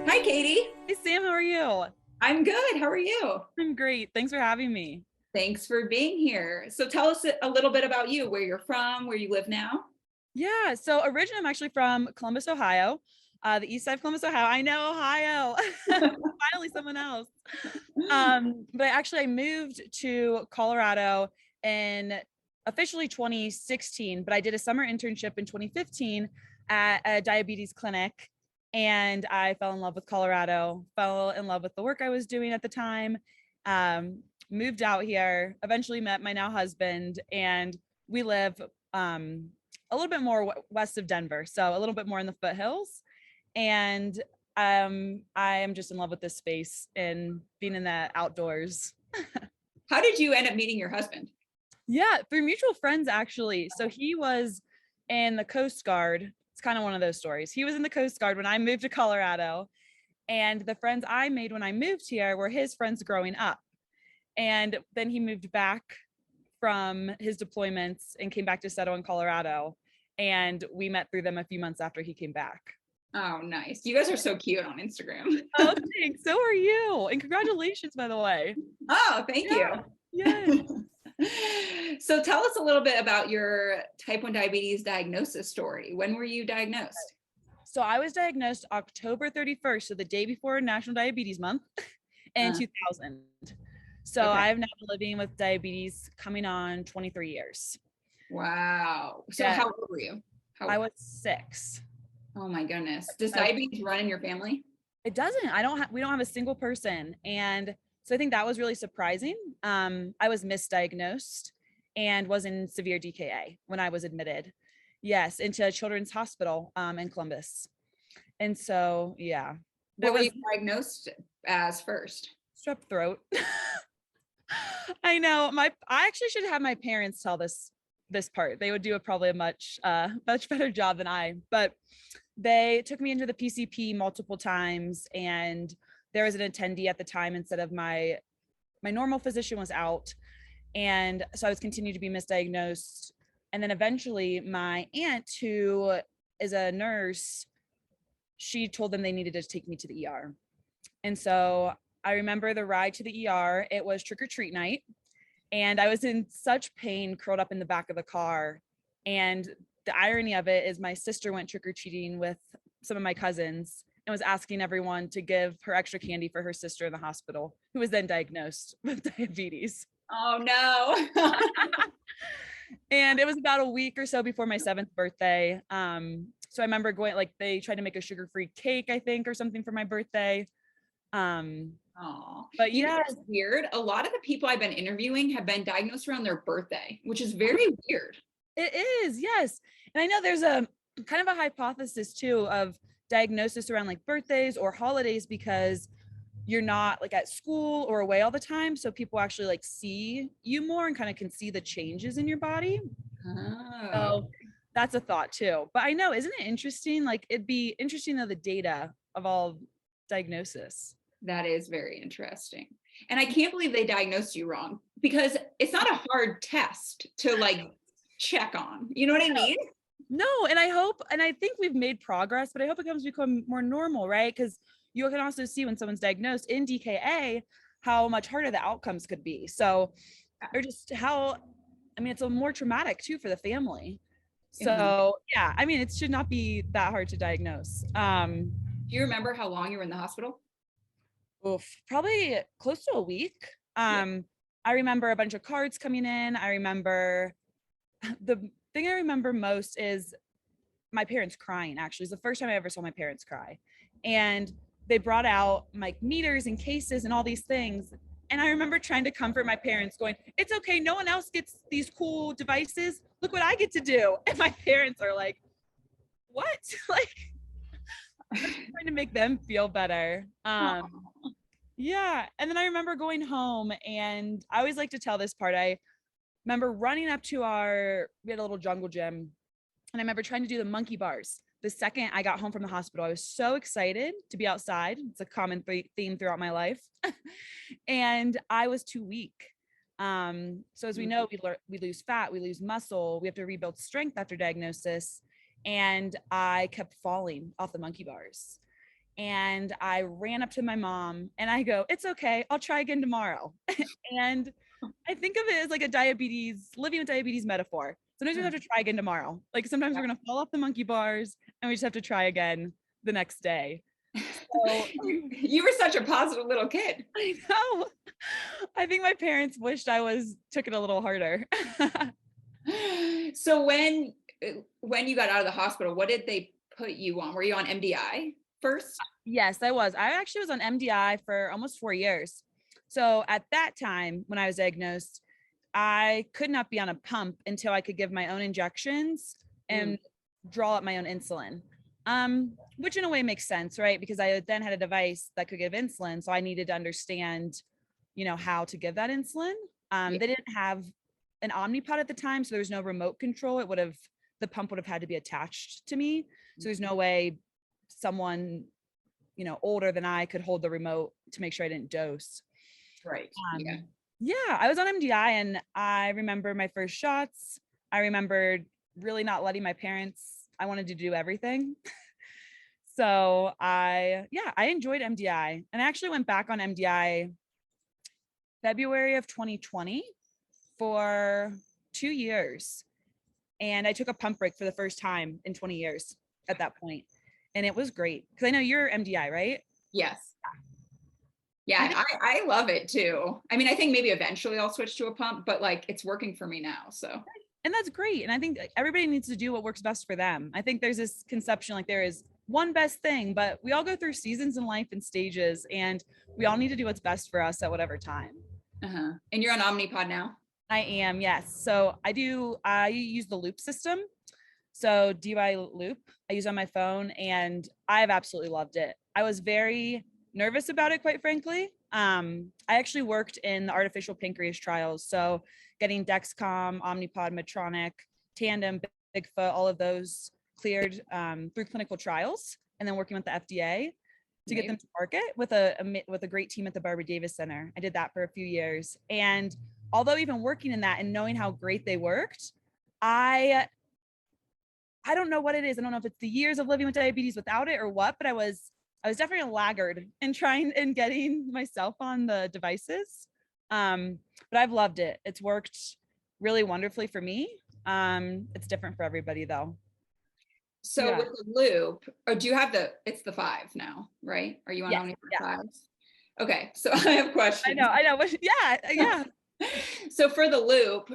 Hi, Katie. Hey Sam, how are you? I'm good. How are you? I'm great. Thanks for having me. Thanks for being here. So tell us a little bit about you, where you're from, where you live now. Yeah, so originally I'm actually from Columbus, Ohio, the east side of Columbus, Ohio. I know Ohio. Finally, someone else. But I moved to Colorado in officially 2016, but I did a summer internship in 2015 at a diabetes clinic, and I fell in love with Colorado, fell in love with the work I was doing at the time. Moved out here, eventually met my now husband, and we live a little bit more west of Denver, so a little bit more in the foothills. And I am just in love with this space and being in the outdoors. How did you end up meeting your husband? Yeah, through mutual friends, actually. So he was in the Coast Guard. It's kind of one of those stories. He was in the Coast Guard when I moved to Colorado, and the friends I made when I moved here were his friends growing up. And then he moved back from his deployments and came back to settle in Colorado. And we met through them a few months after he came back. Oh, nice. You guys are so cute on Instagram. Oh, thanks. So are you. And congratulations, by the way. Oh, thank you. Yeah. Yeah. So tell us a little bit about your type 1 diabetes diagnosis story. When were you diagnosed? So I was diagnosed October 31st, so the day before National Diabetes Month in Uh, 2000. So okay. I've now been living with diabetes coming on 23 years. Wow. So Yeah, how old were you? I was 6. Oh my goodness. Does I was diabetes run in your family? It doesn't. We don't have a single person. And so I think that was really surprising. I was misdiagnosed and was in severe DKA when I was admitted. Yes, into a children's hospital in Columbus. And so, yeah, What it were you was diagnosed as first? strep throat. I know I actually should have my parents tell this part. They would do probably a much better job than I, but they took me into the PCP multiple times, and there was an attendee at the time instead of my normal physician was out. And so I was continued to be misdiagnosed. And then eventually my aunt, who is a nurse, she told them they needed to take me to the ER. And so I remember the ride to the ER. It was trick or treat night. And I was in such pain, curled up in the back of the car. And the irony of it is my sister went trick or treating with some of my cousins and was asking everyone to give her extra candy for her sister in the hospital, who was then diagnosed with diabetes. Oh no. And it was about a week or so before my 7th birthday. So I remember going, like, they tried to make a sugar-free cake, I think, or something for my birthday. Um, Oh, but you know yeah, what's weird? A lot of the people I've been interviewing have been diagnosed around their birthday, which is very weird. it is, yes. And I know there's a kind of a hypothesis too of diagnosis around like birthdays or holidays because you're not like at school or away all the time. So people actually like see you more and kind of can see the changes in your body. Oh, So that's a thought too. But I know, isn't it interesting? Like it'd be interesting to know the data of all diagnosis. that is very interesting. And I can't believe they diagnosed you wrong because it's not a hard test to like check on. You know what I mean? No, and I hope, and I think we've made progress, but I hope it comes to become more normal, right? Because you can also see when someone's diagnosed in DKA how much harder the outcomes could be. So, or just how, I mean, it's a more traumatic too for the family. Mhm. So, yeah, I mean, it should not be that hard to diagnose. Do you remember how long you were in the hospital? Oof, probably close to a week. Yeah. I remember a bunch of cards coming in. I remember the thing I remember most is my parents crying. Actually, it's the first time I ever saw my parents cry. And they brought out like meters and cases and all these things. And I remember trying to comfort my parents, going, "It's okay, no one else gets these cool devices. Look what I get to do." And my parents are like, "What?" Like, trying to make them feel better. Oh, Yeah. And then I remember going home, and I always like to tell this part. I remember running up to we had a little jungle gym, and I remember trying to do the monkey bars. The second I got home from the hospital, I was so excited to be outside. It's a common theme throughout my life. And I was too weak. So as we know, we lose fat, we lose muscle, we have to rebuild strength after diagnosis. And I kept falling off the monkey bars. And I ran up to my mom and I go, "It's okay. I'll try again tomorrow." And I think of it as like a living with diabetes metaphor. Sometimes we have to try again tomorrow. Like sometimes we're going to fall off the monkey bars and we just have to try again the next day. So You were such a positive little kid. I know. I think my parents wished I took it a little harder. So when you got out of the hospital, what did they put you on? Were you on MDI first? Yes, I was. I actually was on MDI for almost 4 years. So at that time, when I was diagnosed, I could not be on a pump until I could give my own injections and draw up my own insulin. Which in a way makes sense, right? Because I then had a device that could give insulin. So I needed to understand, how to give that insulin. They didn't have an Omnipod at the time, so there was no remote control. The pump would have had to be attached to me. So there's no way someone, older than I could hold the remote to make sure I didn't dose. Right. Yeah, I was on MDI and I remember my first shots. I remembered really not letting my parents, I wanted to do everything. So I enjoyed MDI and I actually went back on MDI February of 2020 for 2 years. And I took a pump break for the first time in 20 years at that point. And it was great because I know you're MDI, right? Yes. Yeah, I love it too. I mean, I think maybe eventually I'll switch to a pump, but like it's working for me now. So, and that's great. And I think everybody needs to do what works best for them. I think there's this conception like there is one best thing, but we all go through seasons in life and stages, and we all need to do what's best for us at whatever time. And you're on Omnipod now? I am, yes. So I use the Loop system. So DY Loop, I use on my phone and I've absolutely loved it. I was very nervous about it, quite frankly. I actually worked in the artificial pancreas trials. So getting Dexcom, Omnipod, Medtronic, Tandem, Bigfoot, all of those cleared through clinical trials, and then working with the FDA to get them to market with a great team at the Barbara Davis Center. I did that for a few years. And although even working in that and knowing how great they worked, I don't know what it is. I don't know if it's the years of living with diabetes without it or what, but I was definitely a laggard in trying and getting myself on the devices. But I've loved it. It's worked really wonderfully for me. It's different for everybody though. So with the Loop, or do you have it's the 5 now, right? Are you on Omnipod 5? Okay, so I have questions. I know. Yeah. So for the Loop,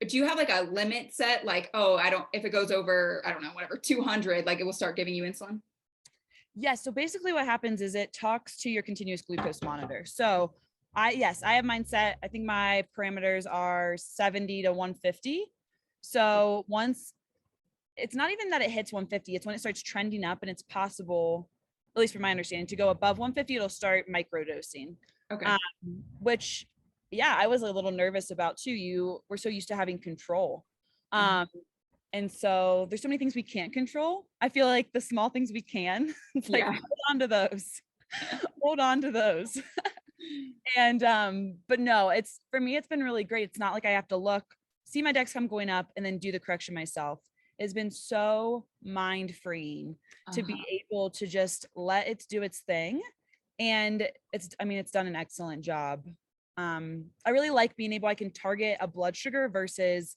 do you have like a limit set? Like, if it goes over, I don't know, whatever, 200, like it will start giving you insulin? Yes. So basically what happens is it talks to your continuous glucose monitor. So I have mine set. I think my parameters are 70 to 150. So once it's not even that it hits 150, it's when it starts trending up and it's possible, at least from my understanding, to go above 150, it'll start microdosing. Okay. Which, I was a little nervous about too. We're so used to having control. And so there's so many things we can't control. I feel like the small things we can, it's like, hold on to those. Hold on to those. And, but no, for me, it's been really great. It's not like I have to see my Dexcom going up and then do the correction myself. It's been so mind freeing to be able to just let it do its thing. And it's done an excellent job. I really like being able, I can target a blood sugar versus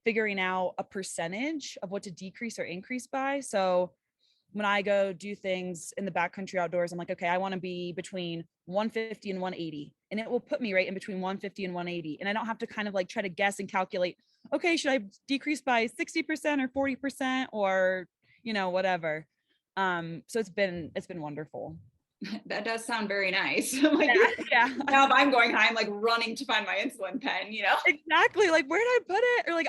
figuring out a percentage of what to decrease or increase by. So when I go do things in the backcountry outdoors, I'm like, okay, I want to be between 150 and 180. And it will put me right in between 150 and 180. And I don't have to kind of like try to guess and calculate, okay, should I decrease by 60% or 40% or, whatever. So it's been wonderful. That does sound very nice. Now if I'm going high, I'm like running to find my insulin pen, Exactly. Like, where did I put it? Or like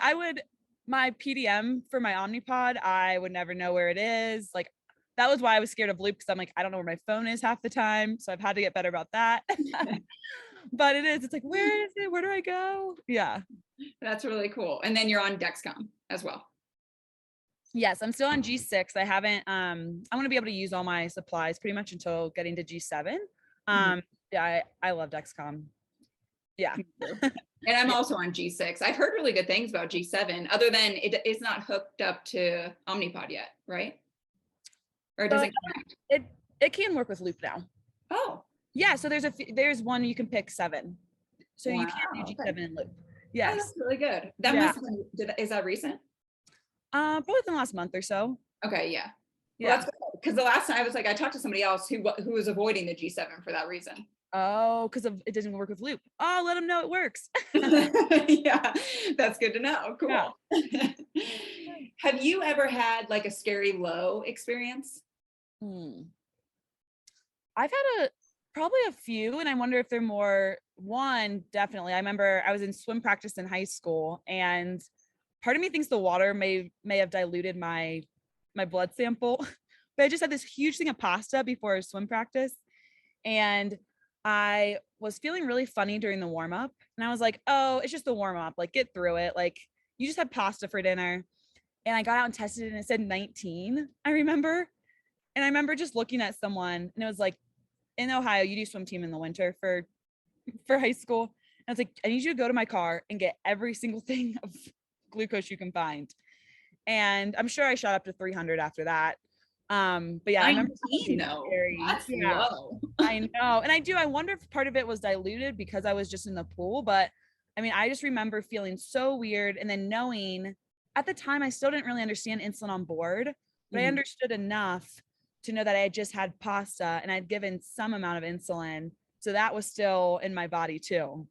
my PDM for my Omnipod, I would never know where it is. Like, that was why I was scared of Loop, because I'm like, I don't know where my phone is half the time. So I've had to get better about that. But it's like, where is it? Where do I go? Yeah. That's really cool. And then you're on Dexcom as well. Yes, I'm still on G6. I haven't, I want to be able to use all my supplies pretty much until getting to G7. I love Dexcom. Yeah. And I'm also on G6. I've heard really good things about G7, other than it is not hooked up to Omnipod yet, right? Or it doesn't connect? It can work with Loop now. Oh, Yeah, so there's one you can pick 7. So you wow. can do Okay. G7 and Loop. Oh, Yes. that's really good. That Yeah. must have been, is that recent? Probably within the last month or so. Okay, yeah. Well, Yeah. that's good. Because the last time I was like, I talked to somebody else who was avoiding the G7 for that reason. Oh, because it doesn't work with Loop. Oh, let them know it works. Yeah, that's good to know. Yeah. Cool. Have you ever had like a scary low experience? Hmm. I've had probably a few, and I wonder if they're more. One, definitely. I remember I was in swim practice in high school, and part of me thinks the water may have diluted my blood sample. But I just had this huge thing of pasta before swim practice, and I was feeling really funny during the warm up, and I was like, "Oh, it's just the warm up. Like, get through it. Like, you just had pasta for dinner." And I got out and tested it, and it said 19. I remember, and I remember just looking at someone, and it was like, in Ohio, you do swim team in the winter for high school. And I was like, I need you to go to my car and get every single thing of glucose you can find. And I'm sure I shot up to 300 after that. But yeah, I remember 19 though. That's yeah, low. I know. And I wonder if part of it was diluted because I was just in the pool. But I mean, I just remember feeling so weird. And then knowing at the time, I still didn't really understand insulin on board, but I Mhm. understood enough to know that I had just had pasta and I'd given some amount of insulin. So that was still in my body too.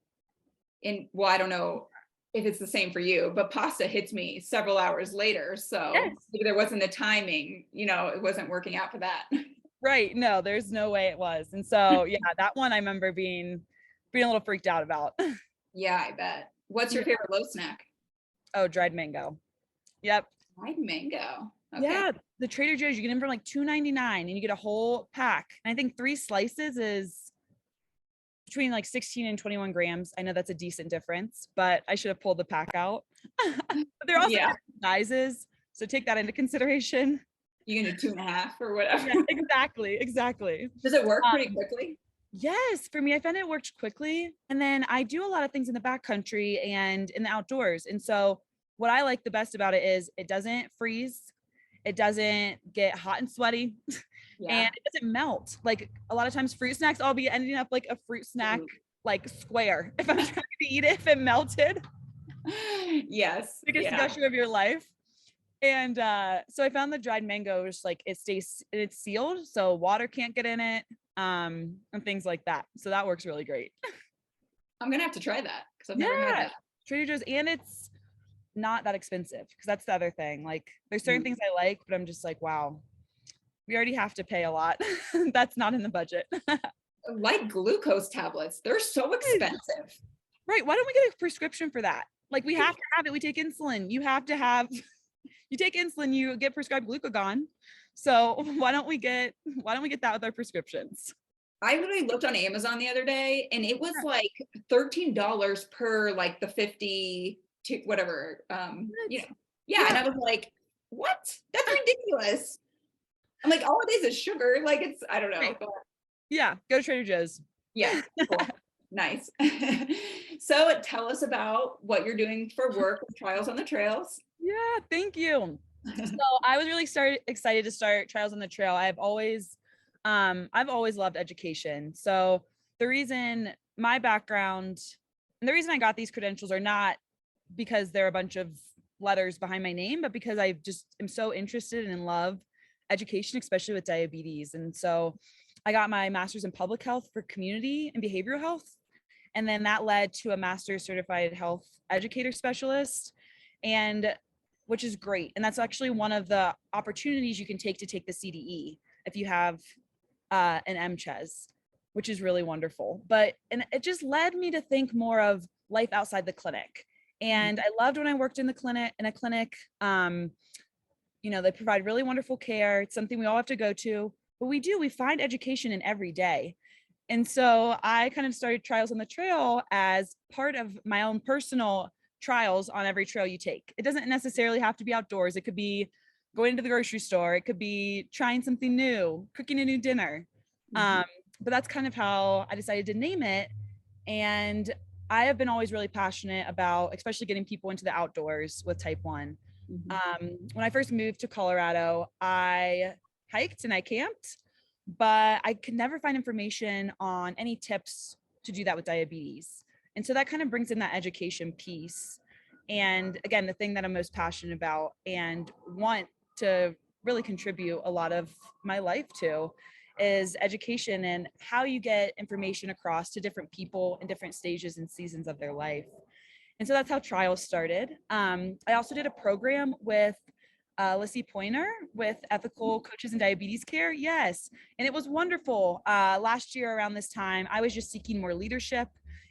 Well, I don't know if it's the same for you, but pasta hits me several hours later. So Yes. maybe there wasn't the timing, it wasn't working out for that. Right. No, there's no way it was. And so yeah, that one I remember being a little freaked out about. Yeah, I bet. What's your Yeah. favorite low snack? Oh, dried mango. Yep. Dried mango. Okay. Yeah. The Trader Joe's, you get them for like $2.99 and you get a whole pack. And I think 3 slices is between like 16 and 21 grams. I know that's a decent difference, but I should have pulled the pack out. But they're also Yeah. different sizes. So take that into consideration. You can do 2.5 or whatever. Yeah, exactly. Exactly. Does it work pretty Um, quickly? yes, for me, I found it worked quickly. And then I do a lot of things in the backcountry and in the outdoors. And so what I like the best about it is it doesn't freeze, it doesn't get hot and sweaty, and Yeah. it doesn't melt. Like a lot of times fruit snacks, I'll be ending up like a fruit snack Ooh. like square if I'm trying to eat it if it melted. Yes. Biggest Yeah. discussion of your life. And so I found the dried mango just like it's sealed, so water can't get in it, and things like that. So that works really great. I'm gonna have to try that because I've never had Yeah, that. Trader Joe's, and it's not that expensive because that's the other thing. Like, there's certain Mm. things I like, but I'm just like, wow, we already have to pay a lot. That's not in the budget. Like glucose tablets, they're so expensive. Right? Why don't we get a prescription for that? Like, we have to have it. We take insulin. You have to have. You take insulin. You get prescribed glucagon. So why don't we get that with our prescriptions? I literally looked on Amazon the other day and it was like $13 per like the 50 to whatever. What? Yeah. And Yeah. I was like, what? That's ridiculous. I'm like, all it is sugar. Like I don't know. Right. But Yeah. Go to Trader Joe's. yeah, cool. Nice. So tell us about what you're doing for work with Trials on the Trails. Yeah. Thank you. So I was really excited to start Trials on the Trail. I've always loved education. So the reason my background and the reason I got these credentials are not because they're a bunch of letters behind my name, but because I just am so interested and love education, especially with diabetes. And so I got my master's in public health for community and behavioral health. And then that led to a master's certified health educator specialist. And which is great. And that's actually one of the opportunities you can take to take the CDE if you have an MCHES, which is really wonderful. And it just led me to think more of life outside the clinic. And I loved when I worked in a clinic. They provide really wonderful care. It's something we all have to go to, but we find education in every day. And so I kind of started Trials on the Trail as part of my own personal trials on every trail you take. It doesn't necessarily have to be outdoors. It could be going to the grocery store. It could be trying something new, cooking a new dinner. Mhm. But that's kind of how I decided to name it. And I have been always really passionate about, especially getting people into the outdoors with type 1. Mhm. When I first moved to Colorado, I hiked and I camped. but I could never find information on any tips to do that with diabetes. And so that kind of brings in that education piece. And again, the thing that I'm most passionate about and want to really contribute a lot of my life to is education and how you get information across to different people in different stages and seasons of their life. And so that's how Trials started. I also did a program with Lissy Pointer with Ethical Coaches in Diabetes Care. Yes. And it was wonderful. Last year around this time, I was just seeking more leadership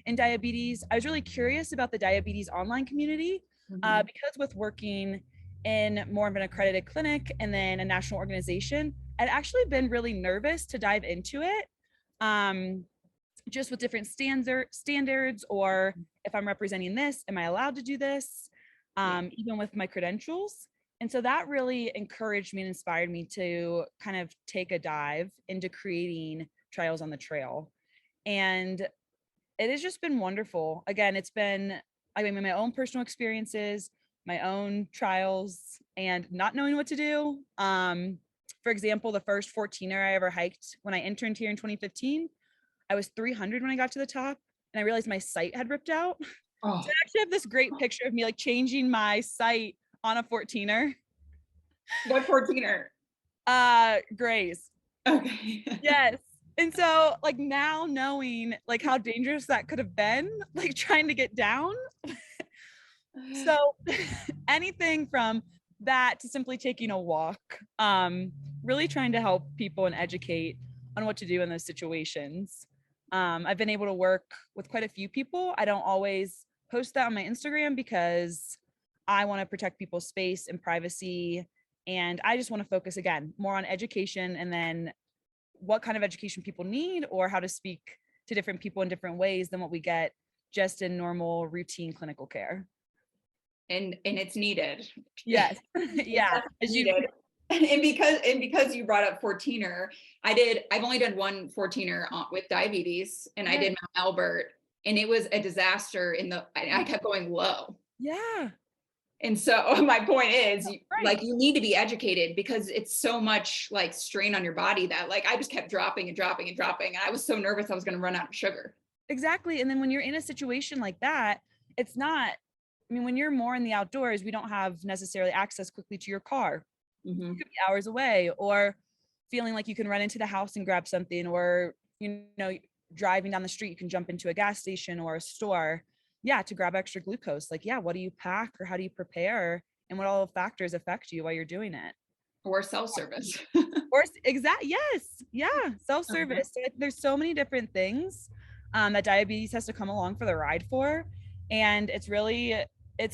in diabetes. I was really curious about the diabetes online community because with working in more of an accredited clinic and then a national organization, I'd actually been really nervous to dive into it. Just with different standards, or if I'm representing this, am I allowed to do this? Even with my credentials. And so that really encouraged me and inspired me to kind of take a dive into creating Trials on the Trail. And it has just been wonderful. Again, it's been, I mean, my own personal experiences, my own trials, and not knowing what to do. For example, the first 14er I ever hiked when I interned here in 2015, I was 300 when I got to the top, and I realized my sight had ripped out. Oh. So I actually have this great picture of me like changing my sight on a 14er. What 14er? Grays. Okay. Yes. And so like now knowing like how dangerous that could have been, like trying to get down. So anything from that to simply taking a walk, really trying to help people and educate on what to do in those situations. I've been able to work with quite a few people. I don't always post that on my Instagram because I want to protect people's space and privacy. And I just want to focus again more on education and then what kind of education people need or how to speak to different people in different ways than what we get just in normal routine clinical care. And it's needed. Yes. Yeah. It's needed. And because you brought up 14er, I've only done one 14er with diabetes, and I did Mount Albert, and it was a disaster I kept going low. Yeah. And so my point is, like, you need to be educated because it's so much like strain on your body that like I just kept dropping and dropping and dropping. And I was so nervous I was going to run out of sugar. Exactly. And then when you're in a situation like that, it's not, I mean, when you're more in the outdoors, we don't have necessarily access quickly to your car. You could be hours away, or feeling like you can run into the house and grab something, or, you know, driving down the street, you can jump into a gas station or a store. Yeah, to grab extra glucose. Like, yeah, what do you pack or how do you prepare? And what all factors affect you while you're doing it? Or self-service. Or yes. Yeah. Self-service. So there's so many different things that diabetes has to come along for the ride for. And it's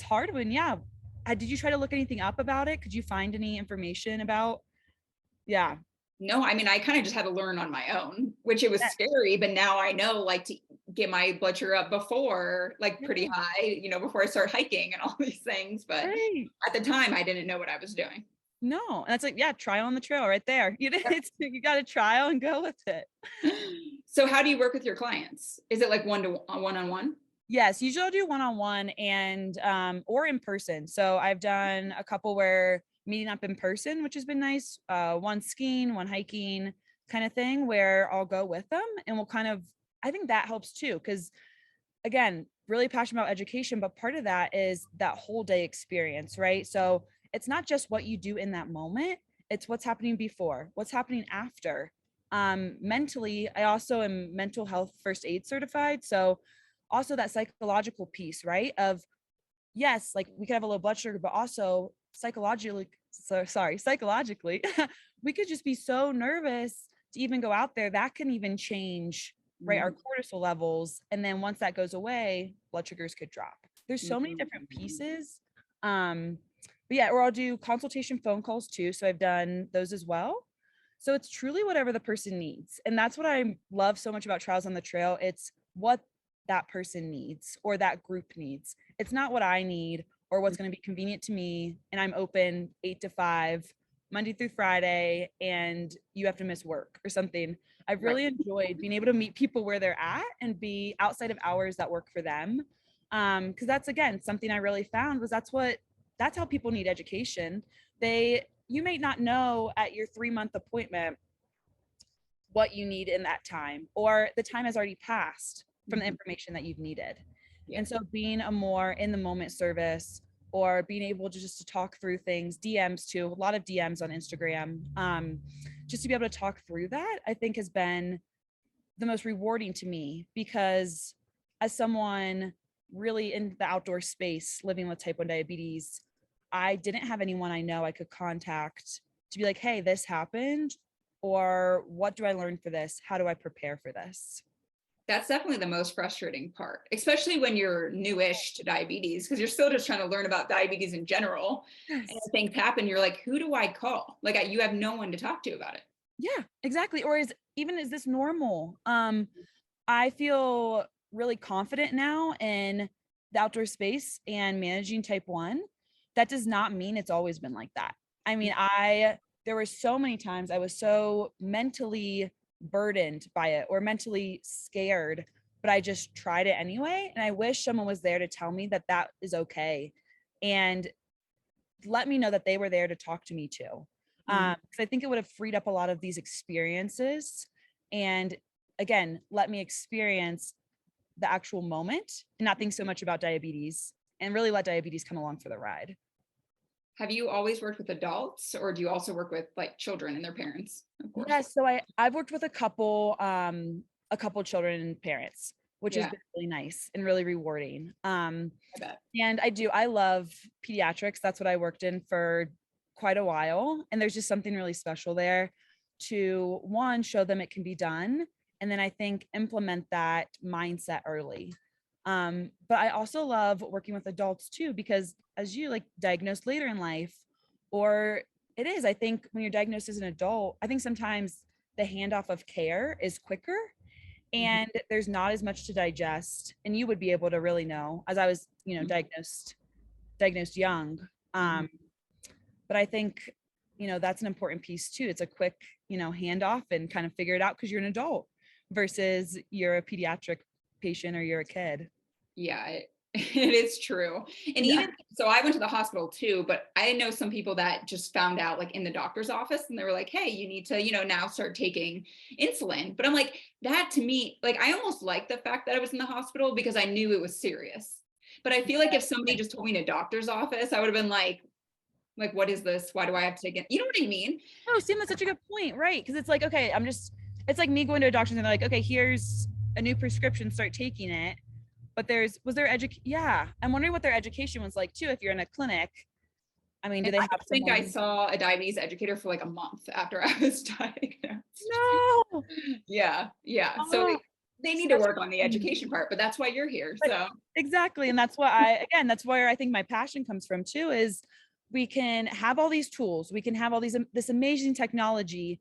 hard when, did you try to look anything up about it? Could you find any information about? Yeah. No, I mean, I kind of just had to learn on my own, which it was scary, but now I know like to get my blood sugar up before, like pretty high, you know, before I start hiking and all these things. But at the time I didn't know what I was doing. No. And that's like, trial on the trail right there. You got to trial and go with it. So how do you work with your clients? Is it like one-on-one? Yes, usually I'll do one-on-one and or in person. So I've done a couple where meeting up in person, which has been nice. One skiing, one hiking kind of thing where I'll go with them and we'll I think that helps too. Cause again, really passionate about education, but part of that is that whole day experience, right? So it's not just what you do in that moment, it's what's happening before, what's happening after. Mentally, I also am mental health first aid certified. So also that psychological piece, right? Of yes, like we could have a low blood sugar, but also psychologically, we could just be so nervous to even go out there. That can even change, right? Our cortisol levels. And then once that goes away, blood sugars could drop. There's so many different pieces. But yeah, or I'll do consultation phone calls too. So I've done those as well. So it's truly whatever the person needs. And that's what I love so much about Trials on the Trail. It's what that person needs or that group needs. It's not what I need or what's going to be convenient to me. And I'm open 8 to 5, Monday through Friday, and you have to miss work or something. I've really enjoyed being able to meet people where they're at and be outside of hours that work for them. Because that's, again, something I really found was that's how people need education. You may not know at your 3-month appointment what you need in that time, or the time has already passed from the information that you've needed. Yeah. And so being a more in the moment service, or being able to just to talk through things, DMs too, a lot of DMs on Instagram, just to be able to talk through that, I think has been the most rewarding to me, because as someone really in the outdoor space living with type 1 diabetes, I didn't have anyone I know I could contact to be like, hey, this happened, or what do I learn for this? How do I prepare for this? That's definitely the most frustrating part, especially when you're newish to diabetes, because you're still just trying to learn about diabetes in general. Yes. And things happen, you're like, who do I call? Like, you have no one to talk to about it. Yeah, exactly. Or is this normal? I feel really confident now in the outdoor space and managing type 1. That does not mean it's always been like that. I mean, there were so many times I was so mentally burdened by it or mentally scared, but I just tried it anyway. And I wish someone was there to tell me that that is okay, and let me know that they were there to talk to me too. Because I think it would have freed up a lot of these experiences, and again, let me experience the actual moment and not think so much about diabetes, and really let diabetes come along for the ride. Have you always worked with adults, or do you also work with like children and their parents? Of course. Yes, so I've worked with a couple children and parents, which has been really nice and really rewarding. I bet. And I love pediatrics. That's what I worked in for quite a while. And there's just something really special there to, one, show them it can be done. And then I think implement that mindset early. But I also love working with adults too, because as you like diagnosed later in life, or it is, I think when you're diagnosed as an adult, I think sometimes the handoff of care is quicker, and there's not as much to digest, and you would be able to really know, as I was, diagnosed young. But I think, that's an important piece too. It's a quick, handoff and kind of figure it out because you're an adult versus you're a pediatric patient or you're a kid. Yeah, it is true. And even so, I went to the hospital too, but I know some people that just found out like in the doctor's office, and they were like, hey, you need to, now start taking insulin. But I'm like, that to me, like, I almost like the fact that I was in the hospital because I knew it was serious. But I feel like if somebody just told me in a doctor's office, I would have been like, what is this? Why do I have to take it? You know what I mean? Oh, Sam, that's such a good point, right? Because it's like, okay, it's like me going to a doctor and they're like, okay, here's a new prescription, start taking it. But I'm wondering what their education was like too. If you're in a clinic, I mean, do they have? I think I saw a diabetes educator for like a month after I was diagnosed. No. Yeah. So they need to work on the education part, but that's why you're here. So exactly, and that's where I think my passion comes from too. Is we can have all these tools, we can have all this amazing technology,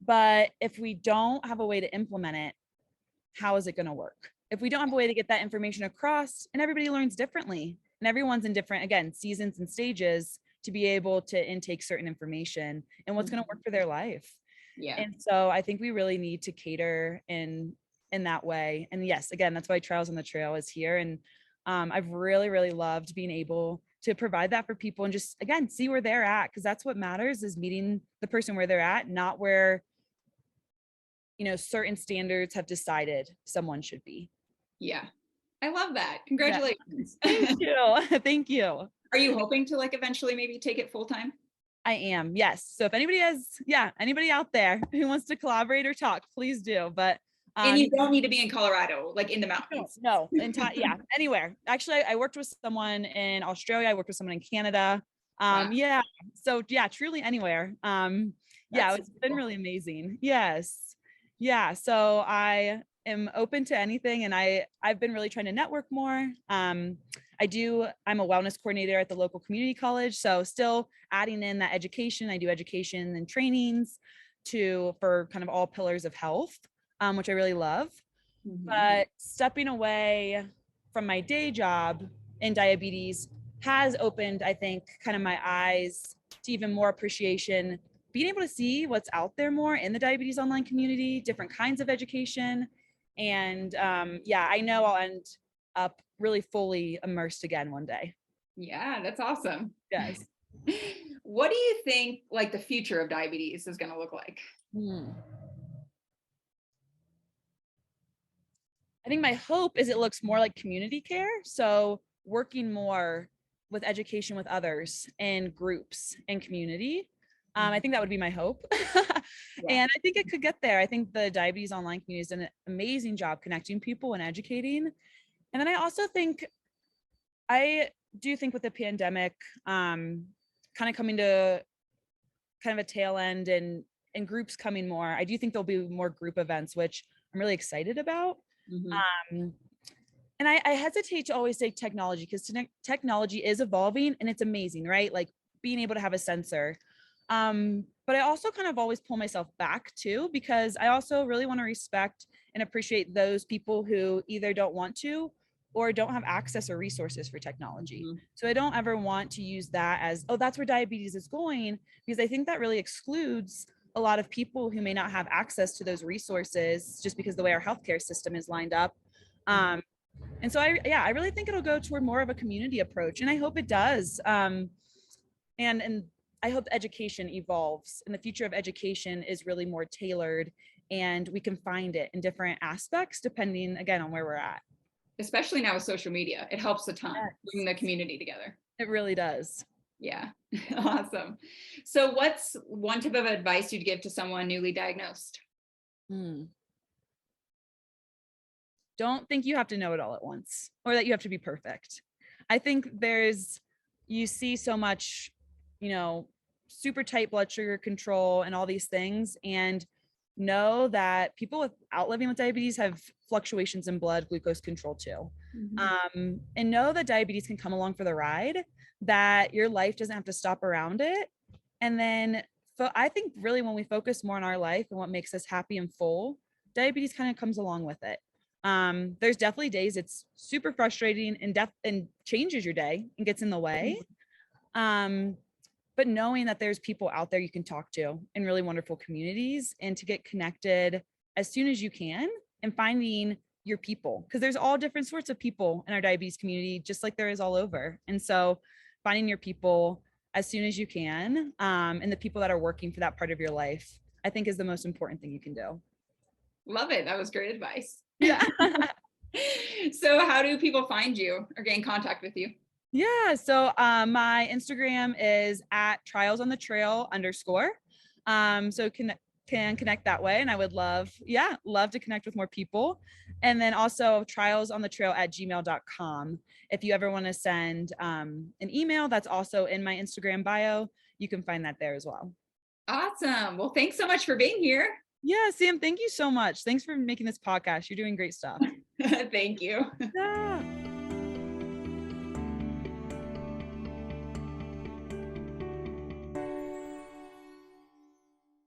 but if we don't have a way to implement it, how is it going to work? If we don't have a way to get that information across, and everybody learns differently, and everyone's in different, again, seasons and stages to be able to intake certain information and what's going to work for their life. Yeah. And so I think we really need to cater in that way. And yes, again, that's why Trials on the Trail is here. And I've really, really loved being able to provide that for people and just, again, see where they're at. Cause that's what matters, is meeting the person where they're at, not where, certain standards have decided someone should be. Yeah. I love that. Congratulations. Yeah. Thank you. Thank you. Are you hoping to like eventually maybe take it full time? I am. Yes. So if anybody anybody out there who wants to collaborate or talk, please do. But and you don't need to be in Colorado, like in the mountains. No, anywhere. Actually, I worked with someone in Australia. I worked with someone in Canada. Wow. Yeah. So yeah, truly anywhere. It's been really amazing. Yes. Yeah. So I am open to anything, and I've been really trying to network more. I'm a wellness coordinator at the local community college. So still adding in that education. I do education and trainings for kind of all pillars of health, which I really love. But stepping away from my day job in diabetes has opened, I think, kind of my eyes to even more appreciation, being able to see what's out there more in the diabetes online community, different kinds of education. And I know I'll end up really fully immersed again one day. Yeah, that's awesome. Yes. What do you think like the future of diabetes is going to look like? I think my hope is it looks more like community care. So working more with education with others and groups and community. I think that would be my hope. Yeah. And I think it could get there. I think the diabetes online community has done an amazing job connecting people and educating. And then I also think, I do think with the pandemic, kind of coming to kind of a tail end and groups coming more, I do think there'll be more group events, which I'm really excited about. Um, and I hesitate to always say technology because technology is evolving and it's amazing, right? Like being able to have a sensor. But I also kind of always pull myself back too, because I also really want to respect and appreciate those people who either don't want to or don't have access or resources for technology. So I don't ever want to use that as, oh, that's where diabetes is going, because I think that really excludes a lot of people who may not have access to those resources just because the way our healthcare system is lined up. And so I really think it'll go toward more of a community approach, and I hope it does. And I hope education evolves, and the future of education is really more tailored, and we can find it in different aspects depending, again, on where we're at. Especially now with social media, it helps a ton, bringing the community together. It really does. Yeah. Awesome. So what's one tip of advice you'd give to someone newly diagnosed? Don't think you have to know it all at once or that you have to be perfect. I think you see so much, super tight blood sugar control and all these things, and know that people without living with diabetes have fluctuations in blood glucose control too. And know that diabetes can come along for the ride, that your life doesn't have to stop around it. And then I think really when we focus more on our life and what makes us happy and full, diabetes kind of comes along with it. There's definitely days it's super frustrating and changes your day and gets in the way. But knowing that there's people out there you can talk to in really wonderful communities, and to get connected as soon as you can, and finding your people, because there's all different sorts of people in our diabetes community, just like there is all over. And so finding your people as soon as you can, and the people that are working for that part of your life, I think is the most important thing you can do. Love it. That was great advice. Yeah. So how do people find you or get in contact with you? Yeah. So my Instagram is at trialsonthetrail_. So can connect that way. And I would love to connect with more people. And then also trialsonthetrail@gmail.com. If you ever want to send an email, that's also in my Instagram bio. You can find that there as well. Awesome. Well, thanks so much for being here. Yeah, Sam, thank you so much. Thanks for making this podcast. You're doing great stuff. Thank you. Yeah.